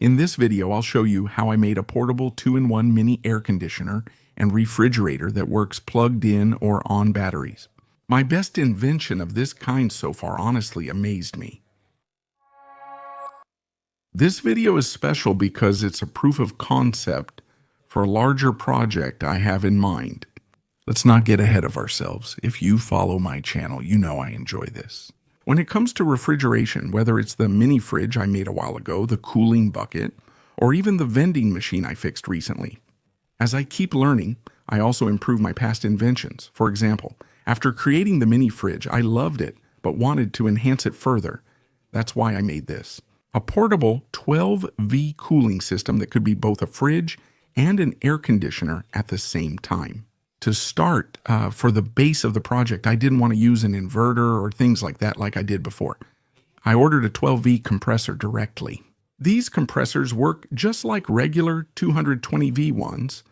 In this video, I'll show you how I made a portable 2-in-1 mini air conditioner and refrigerator that works plugged in or on batteries. My best invention of this kind so far honestly amazed me. This video is special because it's a proof of concept for a larger project I have in mind. Let's not get ahead of ourselves. If you follow my channel, you know I enjoy this. When it comes to refrigeration, whether it's the mini fridge I made a while ago, the cooling bucket, or even the vending machine I fixed recently, as I keep learning, I also improve my past inventions. For example, after creating the mini fridge, I loved it, but wanted to enhance it further. That's why I made this. A portable 12V cooling system that could be both a fridge and an air conditioner at the same time. To start, for the base of the project, I didn't want to use an inverter or things like that like I did before. I ordered a 12V compressor directly. These compressors work just like regular 220V ones,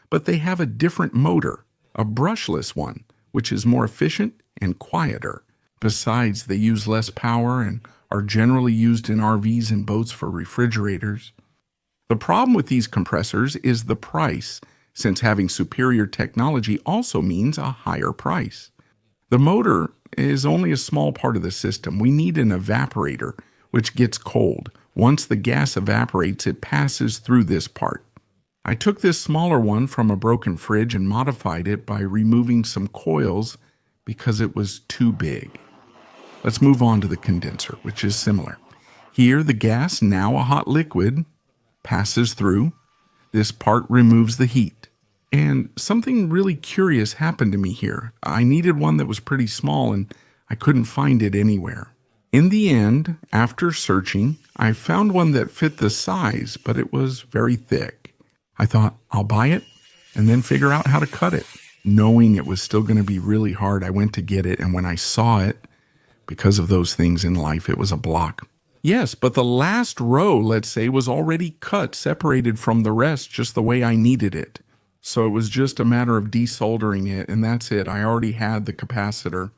but they have a different motor, a brushless one, which is more efficient and quieter. Besides, they use less power and are generally used in RVs and boats for refrigerators. The problem with these compressors is the price, since having superior technology also means a higher price. The motor is only a small part of the system. We need an evaporator, which gets cold. Once the gas evaporates, it passes through this part. I took this smaller one from a broken fridge and modified it by removing some coils because it was too big. Let's move on to the condenser, which is similar. Here, the gas, now a hot liquid, passes through. This part removes the heat. And something really curious happened to me here. I needed one that was pretty small and I couldn't find it anywhere. In the end, after searching, I found one that fit the size, but it was very thick. I thought, I'll buy it and then figure out how to cut it. Knowing it was still going to be really hard, I went to get it, and when I saw it, because of those things in life, it was a block. Yes, but the last row, let's say, was already cut, separated from the rest just the way I needed it. So it was just a matter of desoldering it, and that's it. I already had the capacitor.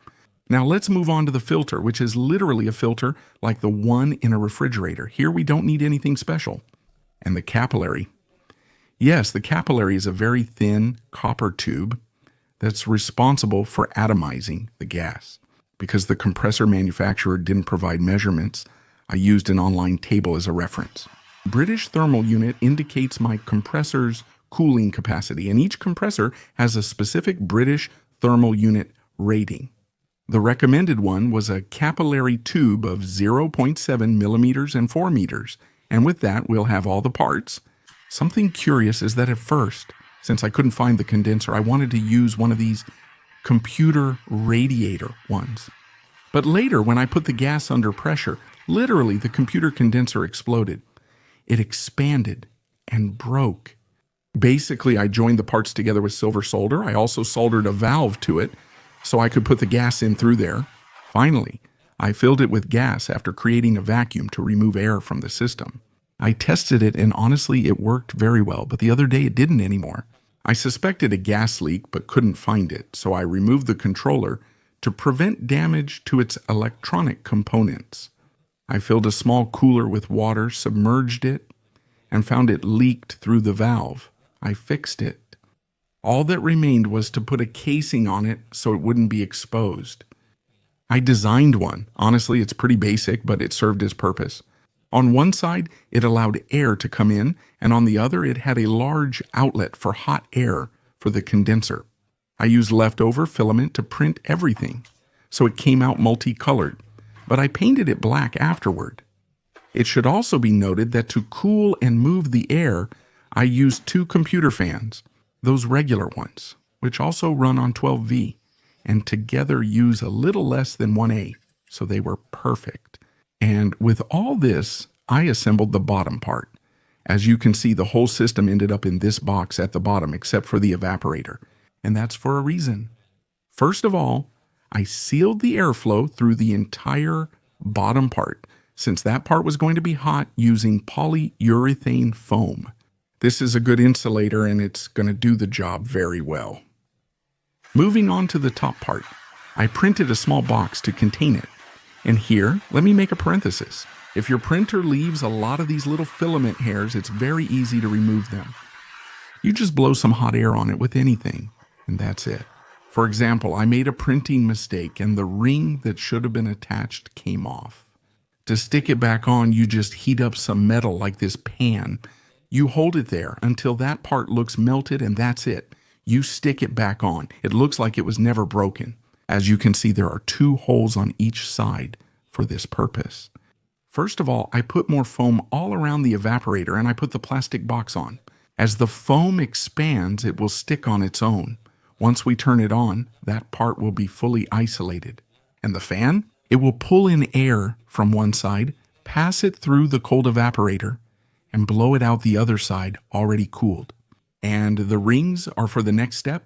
Now let's move on to the filter, which is literally a filter like the one in a refrigerator. Here we don't need anything special. And the capillary. Yes, the capillary is a very thin copper tube that's responsible for atomizing the gas. Because the compressor manufacturer didn't provide measurements, I used an online table as a reference. British thermal unit indicates my compressor's cooling capacity, and each compressor has a specific British thermal unit rating. The recommended one was a capillary tube of 0.7 millimeters and 4 meters, and with that we'll have all the parts. Something curious is that at first, since I couldn't find the condenser, I wanted to use one of these computer radiator ones. But later, when I put the gas under pressure, literally the computer condenser exploded. It expanded and broke. Basically, I joined the parts together with silver solder. I also soldered a valve to it so I could put the gas in through there. Finally, I filled it with gas after creating a vacuum to remove air from the system. I tested it and honestly it worked very well, but the other day it didn't anymore. I suspected a gas leak but couldn't find it, so I removed the controller to prevent damage to its electronic components. I filled a small cooler with water, submerged it, and found it leaked through the valve. I fixed it. All that remained was to put a casing on it so it wouldn't be exposed. I designed one. Honestly, it's pretty basic, but it served its purpose. On one side, it allowed air to come in, and on the other, it had a large outlet for hot air for the condenser. I used leftover filament to print everything, so it came out multicolored, but I painted it black afterward. It should also be noted that to cool and move the air, I used 2 computer fans, those regular ones, which also run on 12V, and together use a little less than 1A, so they were perfect. And with all this, I assembled the bottom part. As you can see, the whole system ended up in this box at the bottom, except for the evaporator, and that's for a reason. First of all, I sealed the airflow through the entire bottom part, since that part was going to be hot, using polyurethane foam. This is a good insulator and it's going to do the job very well. Moving on to the top part, I printed a small box to contain it. And here, let me make a parenthesis. If your printer leaves a lot of these little filament hairs, it's very easy to remove them. You just blow some hot air on it with anything, and that's it. For example, I made a printing mistake and the ring that should have been attached came off. To stick it back on, you just heat up some metal like this pan. You hold it there until that part looks melted, and that's it. You stick it back on. It looks like it was never broken. As you can see, there are 2 holes on each side for this purpose. First of all, I put more foam all around the evaporator and I put the plastic box on. As the foam expands, it will stick on its own. Once we turn it on, that part will be fully isolated. And the fan? It will pull in air from one side, pass it through the cold evaporator, and blow it out the other side already cooled. And the rings are for the next step.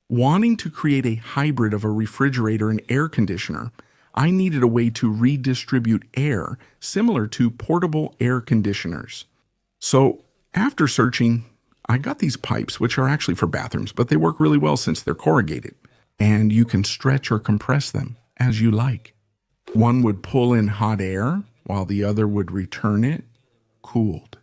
Wanting to create a hybrid of a refrigerator and air conditioner, I needed a way to redistribute air similar to portable air conditioners. So after searching, I got these pipes, which are actually for bathrooms, but they work really well since they're corrugated, and you can stretch or compress them as you like. One would pull in hot air, while the other would return it cooled.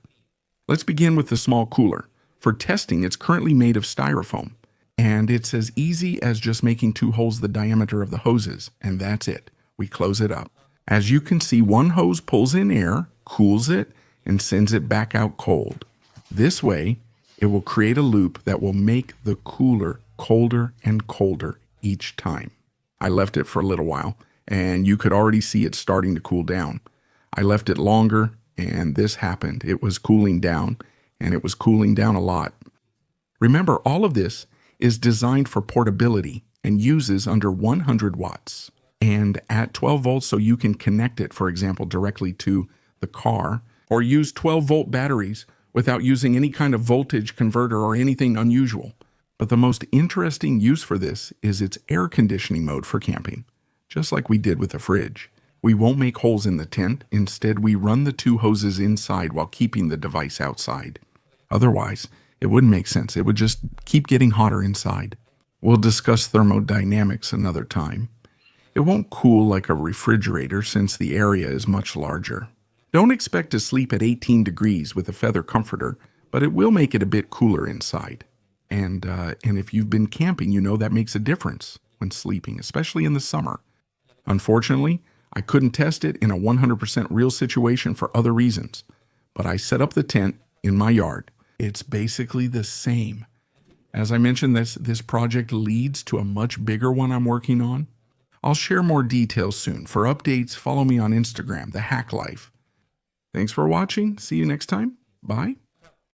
Let's begin with the small cooler. For testing, it's currently made of styrofoam, and it's as easy as just making 2 holes the diameter of the hoses, and that's it. We close it up. As you can see, one hose pulls in air, cools it, and sends it back out cold. This way, it will create a loop that will make the cooler colder and colder each time. I left it for a little while, and you could already see it starting to cool down. I left it longer, and this happened. It was cooling down, and it was cooling down a lot. Remember, all of this is designed for portability and uses under 100 watts and at 12 volts, so you can connect it, for example, directly to the car, or use 12-volt batteries without using any kind of voltage converter or anything unusual. But the most interesting use for this is its air conditioning mode for camping, just like we did with the fridge. We won't make holes in the tent. Instead, we run the 2 hoses inside while keeping the device outside. Otherwise, it wouldn't make sense. It would just keep getting hotter inside. We'll discuss thermodynamics another time. It won't cool like a refrigerator since the area is much larger. Don't expect to sleep at 18 degrees with a feather comforter, but it will make it a bit cooler inside. And if you've been camping, you know that makes a difference when sleeping, especially in the summer. Unfortunately, I couldn't test it in a 100% real situation for other reasons, but I set up the tent in my yard. It's basically the same. As I mentioned, this project leads to a much bigger one I'm working on. I'll share more details soon. For updates, follow me on Instagram, The Hack Life. Thanks for watching. See you next time. Bye.